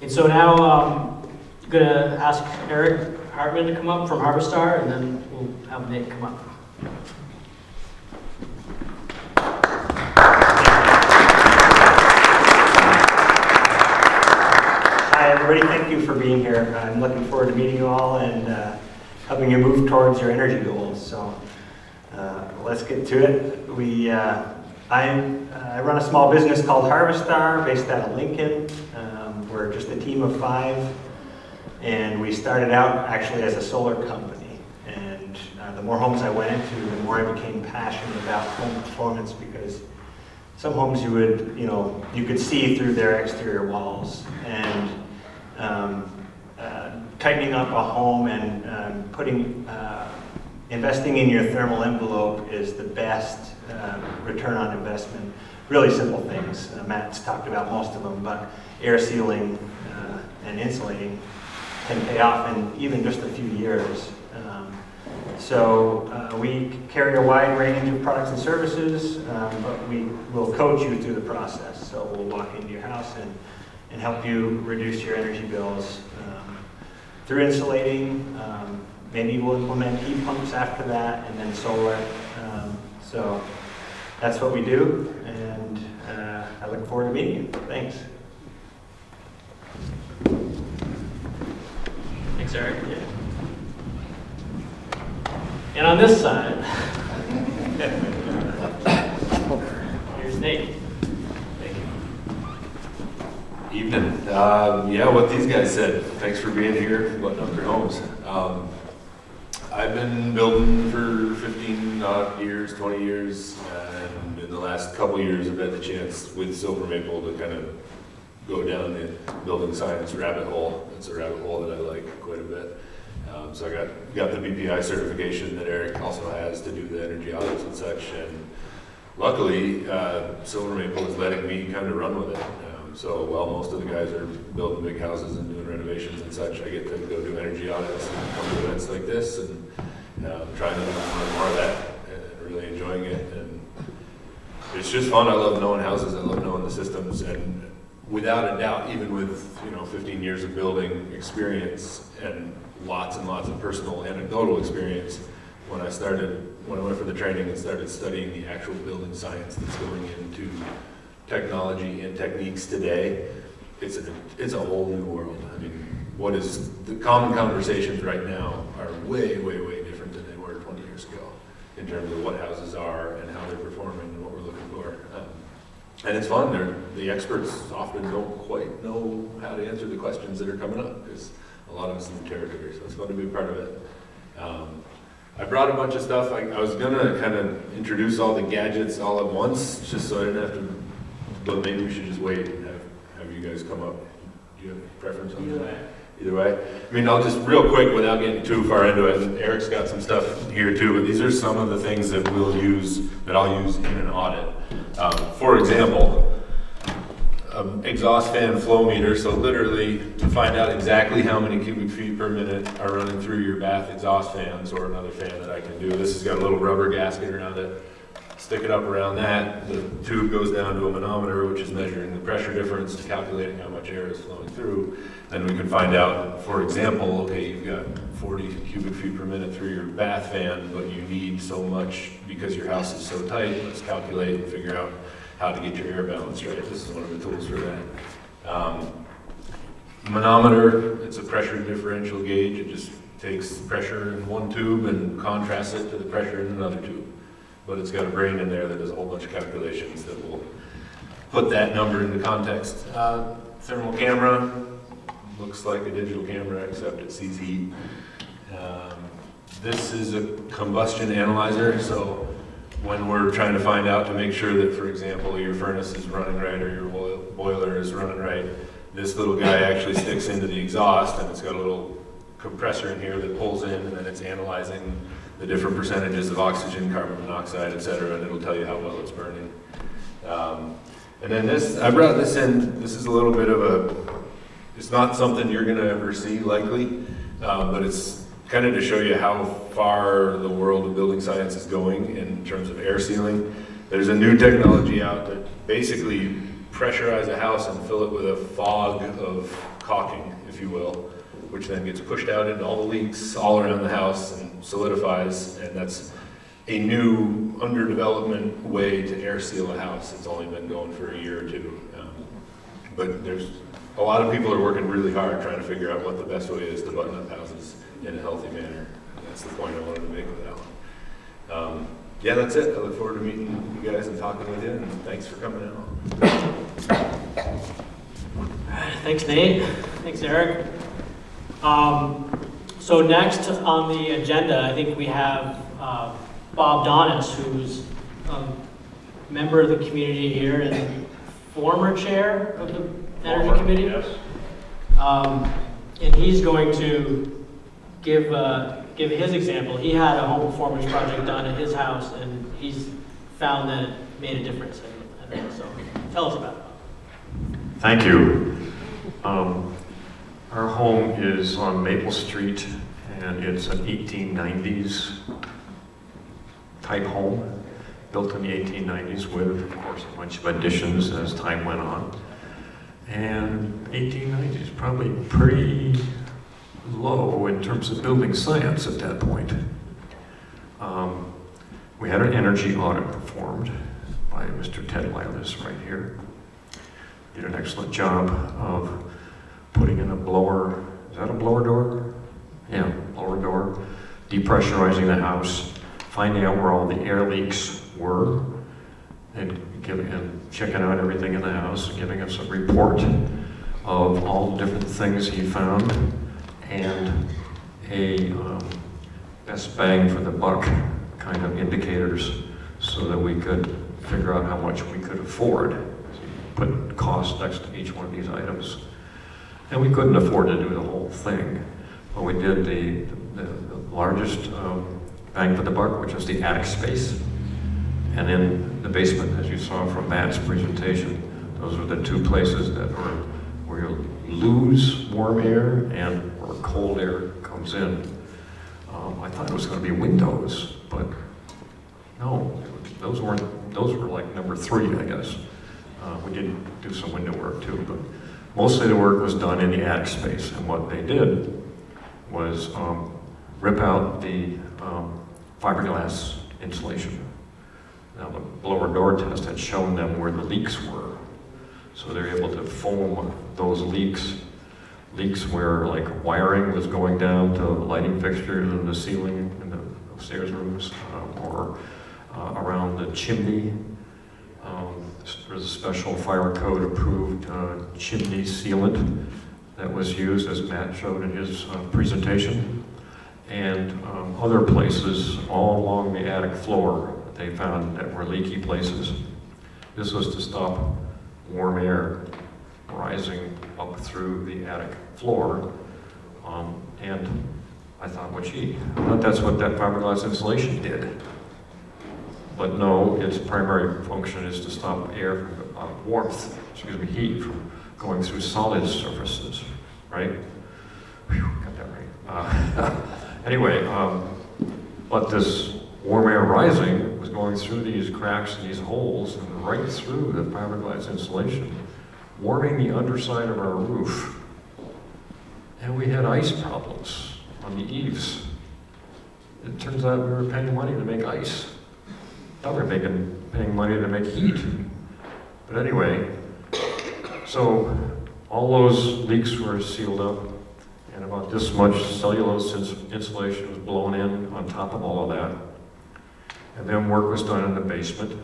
And so now I'm going to ask Eric Hartman to come up from Harvestar, and then we'll have Nate come up. Hi everybody, thank you for being here. I'm looking forward to meeting you all and helping you move towards your energy goals. So let's get to it. I run a small business called Harvestar based out of Lincoln. We're just a team of 5, and we started out actually as a solar company. And the more homes I went into, the more I became passionate about home performance, because some homes you could see through their exterior walls. And tightening up a home and investing in your thermal envelope is the best return on investment. Really simple things. Matt's talked about most of them, but air sealing and insulating can pay off in even just a few years. So we carry a wide range of products and services, but we will coach you through the process. So we'll walk into your house and help you reduce your energy bills through insulating. Maybe we'll implement heat pumps after that, and then solar. So that's what we do, and I look forward to meeting you. Thanks. Thanks, Eric. Yeah. And on this side, here's Nate. Thank you. Evening. Yeah, what these guys said. Thanks for being here, butting up your homes. I've been building for 15 odd years, 20 years, and in the last couple years I've had the chance with Silver Maple to kind of go down the building science rabbit hole. It's a rabbit hole that I like quite a bit. So I got the BPI certification that Eric also has to do the energy audits and such, and luckily Silver Maple is letting me kind of run with it. So while most of the guys are building big houses and doing renovations and such, I get to go do energy audits and come to events like this, and trying to learn more of that and really enjoying it. And it's just fun. I love knowing houses. I love knowing the systems. And without a doubt, even with 15 years of building experience and lots of personal anecdotal experience, when I went for the training and started studying the actual building science that's going into technology and techniques today, it's a whole new world. I mean, what is the common conversations right now are way different than they were 20 years ago in terms of what houses are and how they're performing and what we're looking for. And it's fun. The experts often don't quite know how to answer the questions that are coming up because a lot of it's new territory, so it's fun to be a part of it. I brought a bunch of stuff. I was gonna kind of introduce all the gadgets all at once, just so I didn't have to, but maybe we should just wait and have you guys come up. Do you have a preference on that? Either way. I mean, I'll just real quick without getting too far into it, and Eric's got some stuff here too, but these are some of the things that I'll use in an audit. For example, exhaust fan flow meter, so literally to find out exactly how many cubic feet per minute are running through your bath exhaust fans or another fan that I can do. This has got a little rubber gasket around it. Stick it up around that. The tube goes down to a manometer, which is measuring the pressure difference to calculating how much air is flowing through. Then we can find out, for example, okay, you've got 40 cubic feet per minute through your bath fan, but you need so much because your house is so tight. Let's calculate and figure out how to get your air balance right. This is one of the tools for that. Manometer, it's a pressure differential gauge. It just takes pressure in one tube and contrasts it to the pressure in another tube. But it's got a brain in there that does a whole bunch of calculations that will put that number into context. Thermal camera, looks like a digital camera except it sees heat. This is a combustion analyzer, so when we're trying to find out to make sure that, for example, your furnace is running right or your boiler is running right, this little guy actually sticks into the exhaust, and it's got a little compressor in here that pulls in, and then it's analyzing the different percentages of oxygen, carbon monoxide, etc., and it'll tell you how well it's burning. And then this, I brought this in. This is a little bit of it's not something you're going to ever see likely, but it's kind of to show you how far the world of building science is going in terms of air sealing. There's a new technology out that basically pressurize a house and fill it with a fog of caulking, if you will, which then gets pushed out into all the leaks all around the house and solidifies, and that's a new under development way to air seal a house. It's only been going for a year or two. But there's a lot of people are working really hard trying to figure out what the best way is to button up houses in a healthy manner. That's the point I wanted to make with that one. Yeah, that's it. I look forward to meeting you guys and talking with you, and thanks for coming out. Thanks, Nate. Thanks, Eric. So next on the agenda, I think we have Bob Donis, who's a member of the community here and former chair of the Energy Committee. Yes. and he's going to give his example. He had a home performance project done at his house, and he's found that it made a difference. So tell us about it. Thank you. Our home is on Maple Street, and it's an 1890s type home, built in the 1890s with, of course, a bunch of additions as time went on. And 1890s, probably pretty low in terms of building science at that point. We had an energy audit performed by Mr. Ted Lilas right here. Did an excellent job of putting in a blower. Is that a blower door? Yeah, blower door. Depressurizing the house, finding out where all the air leaks were, and checking out everything in the house, and giving us a report of all the different things he found, and a best bang for the buck kind of indicators so that we could figure out how much we could afford. Put cost next to each one of these items. And we couldn't afford to do the whole thing. But we did the largest bang for the buck, which was the attic space. And in the basement, as you saw from Matt's presentation, those were the two places that were where you lose warm air and where cold air comes in. I thought it was going to be windows, but no, those were like number 3, I guess. We did do some window work too, but mostly the work was done in the attic space. And what they did was rip out the fiberglass insulation. Now the blower door test had shown them where the leaks were. So they're able to foam those leaks where like wiring was going down to lighting fixtures in the ceiling in the upstairs rooms, or around the chimney. There's a special fire code approved chimney sealant that was used, as Matt showed in his presentation. And other places all along the attic floor they found that were leaky places. This was to stop warm air rising up through the attic floor. And I thought, well, gee, I thought that's what that fiberglass insulation did. But no, its primary function is to stop air, heat from going through solid surfaces, right? Whew, got that right. Anyway, but this warm air rising was going through these cracks and these holes and right through the fiberglass insulation, warming the underside of our roof. And we had ice problems on the eaves. It turns out we were paying money to make ice. Thought we were paying money to make heat. But anyway, so all those leaks were sealed up, and about this much cellulose insulation was blown in on top of all of that. And then work was done in the basement,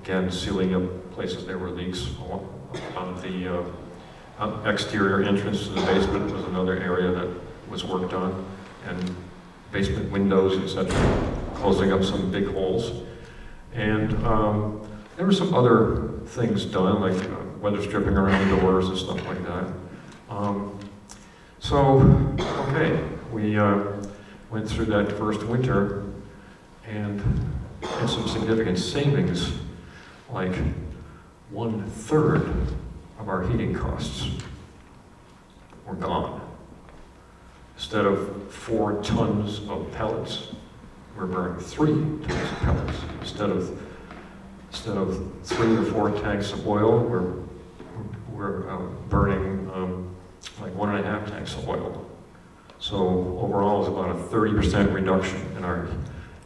again sealing up places there were leaks. On the exterior entrance to the basement was another area that was worked on, and basement windows, etc., closing up some big holes. And there were some other things done, like weather stripping around doors and stuff like that. Okay, we went through that first winter and had some significant savings, like 1/3 of our heating costs were gone. Instead of 4 tons of pellets, we're burning 3 tons of pellets. Instead of 3 or 4 tanks of oil, we're burning like 1.5 tanks of oil. So overall, it's about a 30% reduction in our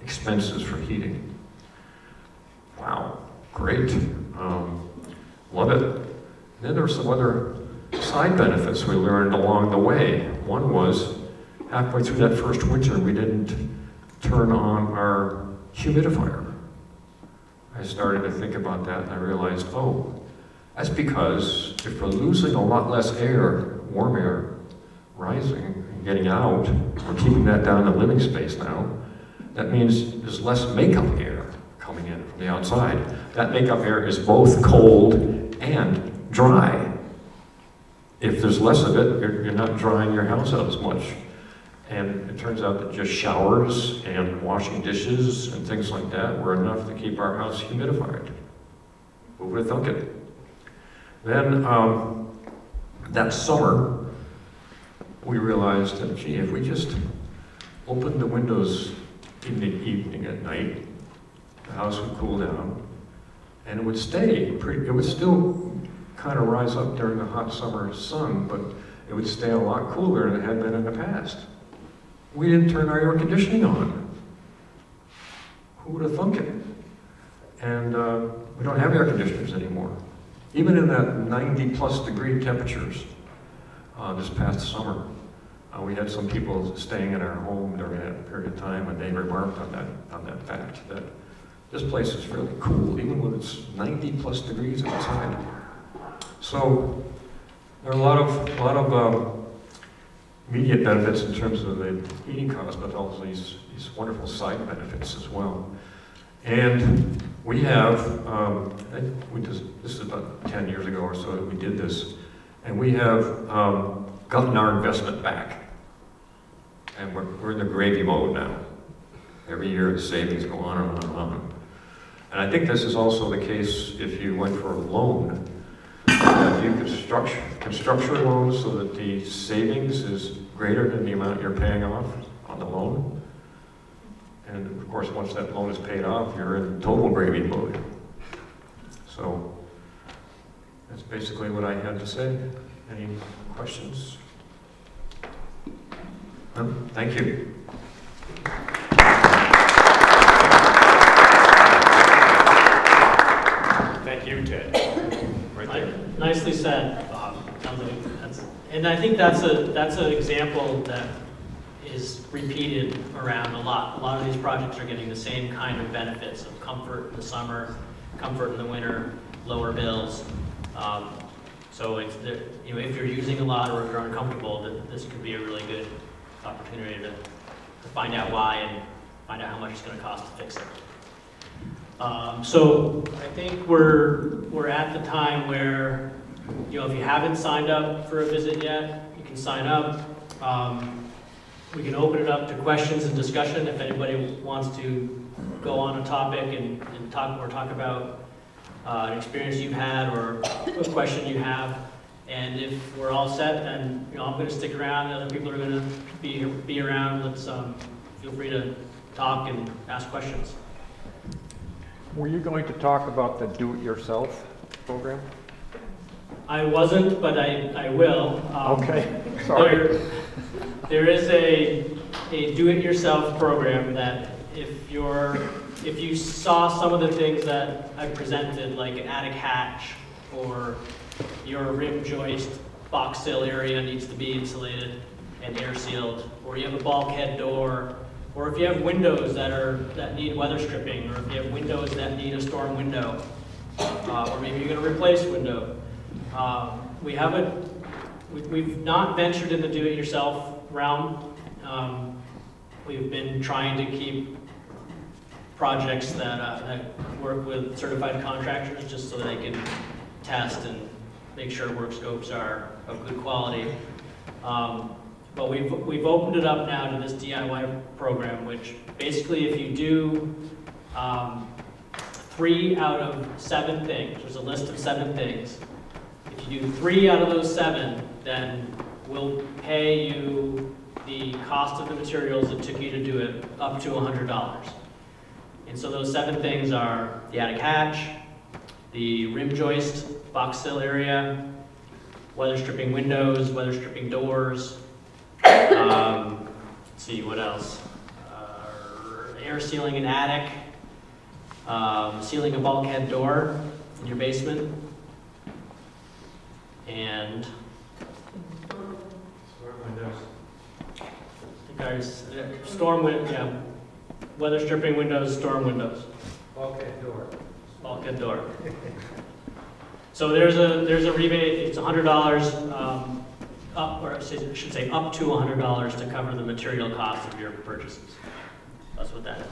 expenses for heating. Wow, great. Love it. And then there were some other side benefits we learned along the way. One was, halfway through that first winter, we didn't turn on our humidifier. I started to think about that, and I realized, oh, that's because if we're losing a lot less air, warm air, rising and getting out, we're keeping that down in the living space now, that means there's less makeup air coming in from the outside. That makeup air is both cold and dry. if there's less of it, you're not drying your house out as much. And it turns out that just showers and washing dishes and things like that were enough to keep our house humidified. Who would have thunk it? Then that summer, we realized that, gee, if we just opened the windows in the evening at night, the house would cool down, and it would stay it would still kind of rise up during the hot summer sun, but it would stay a lot cooler than it had been in the past. We didn't turn our air conditioning on. Who would have thunk it? And we don't have air conditioners anymore. Even in that 90+ degree temperatures this past summer, we had some people staying in our home during that period of time, and they remarked on that fact that this place is really cool, even when it's 90+ degrees outside. So there are a lot of immediate benefits in terms of the heating costs, but also these wonderful side benefits as well. And we have, this is about 10 years ago or so that we did this, and we have gotten our investment back. And we're in the gravy mode now. Every year the savings go on and on and on. And I think this is also the case if you went for a loan, that you can structure loans so that the savings is greater than the amount you're paying off on the loan. And of course, once that loan is paid off, you're in total gravy mode. So that's basically what I had to say. Any questions? No? Thank you. Thank you, Ted. Right there. Nicely said, Bob. Sounds like that's, and I think that's an example that is repeated around a lot. A lot of these projects are getting the same kind of benefits of comfort in the summer, comfort in the winter, lower bills. So it's if you're using a lot or if you're uncomfortable, this could be a really good opportunity to find out why and find out how much it's going to cost to fix it. So I think we're at the time where, if you haven't signed up for a visit yet, you can sign up. We can open it up to questions and discussion if anybody wants to go on a topic and talk about an experience you've had or a question you have. And if we're all set, then I'm going to stick around. The other people are going to be around. Let's feel free to talk and ask questions. Were you going to talk about the do-it-yourself program? I wasn't, but I will. Okay, sorry. There is a do-it-yourself program that if you saw some of the things that I presented, like an attic hatch, or your rim joist box sill area needs to be insulated and air sealed, or you have a bulkhead door, or if you have windows that need weather stripping, or if you have windows that need a storm window, or maybe you're going to replace window. We've not ventured in the do-it-yourself realm. We've been trying to keep projects that work with certified contractors just so that they can test and make sure work scopes are of good quality. But we've opened it up now to this DIY program, which basically if you do 3 out of 7 things, there's a list of 7 things. If you do 3 out of those 7, then we'll pay you the cost of the materials that took you to do it up to $100. And so those 7 things are the attic hatch, the rim joist, box sill area, weather stripping windows, weather stripping doors. Let's see, what else? Air sealing an attic, sealing a bulkhead door in your basement, and storm windows. Yeah, weather stripping windows, storm windows. Bulkhead door. Bulkhead door. So there's a rebate. It's $100 up, or I should say up to $100 to cover the material costs of your purchases. That's what that is.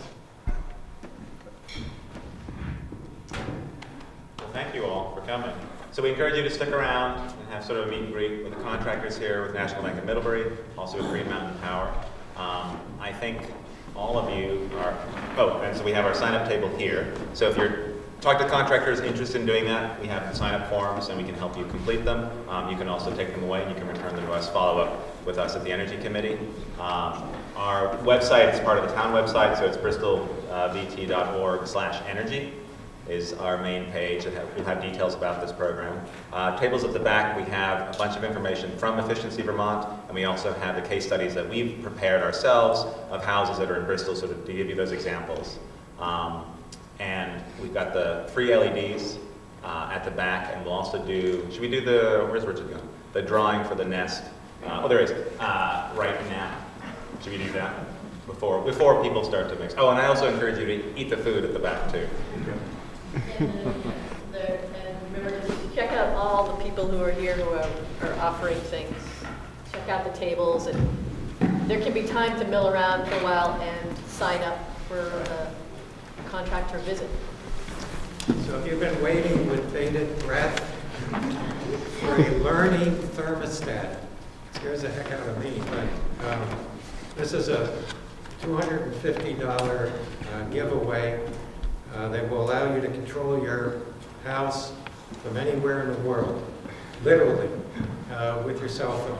Well, thank you all for coming. So we encourage you to stick around and have sort of a meet and greet with the contractors here with National Bank of Middlebury, also with Green Mountain Power. I think all of you are, oh, and so we have our sign-up table here. So if you're talk to contractors interested in doing that, we have the sign-up forms and we can help you complete them. You can also take them away and you can return them to us, follow up with us at the Energy Committee. Our website is part of the town website, so it's bristolvt.org/energy is our main page that will have details about this program. Tables at the back, we have a bunch of information from Efficiency Vermont, and we also have the case studies that we've prepared ourselves of houses that are in Bristol, so to give you those examples. And we've got the free LEDs at the back, and we'll also do, should we do the, where's Richard going? The drawing for the nest. Oh, there is, right now. Should we do that before people start to mix? Oh, and I also encourage you to eat the food at the back too. And remember to check out all the people who are here who are offering things. Check out the tables, and there can be time to mill around for a while and sign up for a contractor visit. So if you've been waiting with bated breath for a learning thermostat, it scares the heck out of me, but this is a $250 giveaway that will allow you to control your house from anywhere in the world, literally, with your cell phone.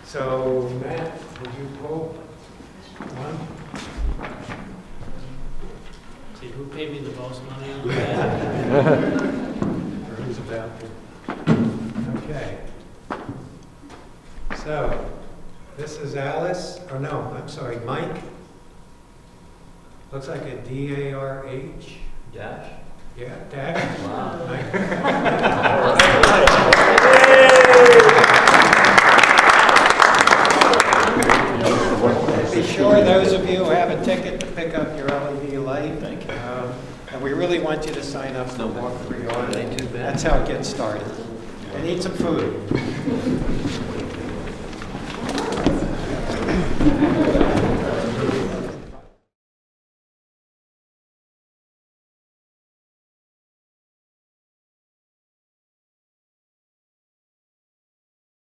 So Matt, would you pull one? See, who paid me the most money on that? Or who's about to? Okay. So, this is Alice, or no, I'm sorry, Mike. Looks like a D-A-R-H. Dash? Yeah, Dash. Wow. Mike. Be sure those of you who have a ticket to pick up your LED light. Thank you. And we really want you to sign up for walk free order. That's how it gets started. And eat some food.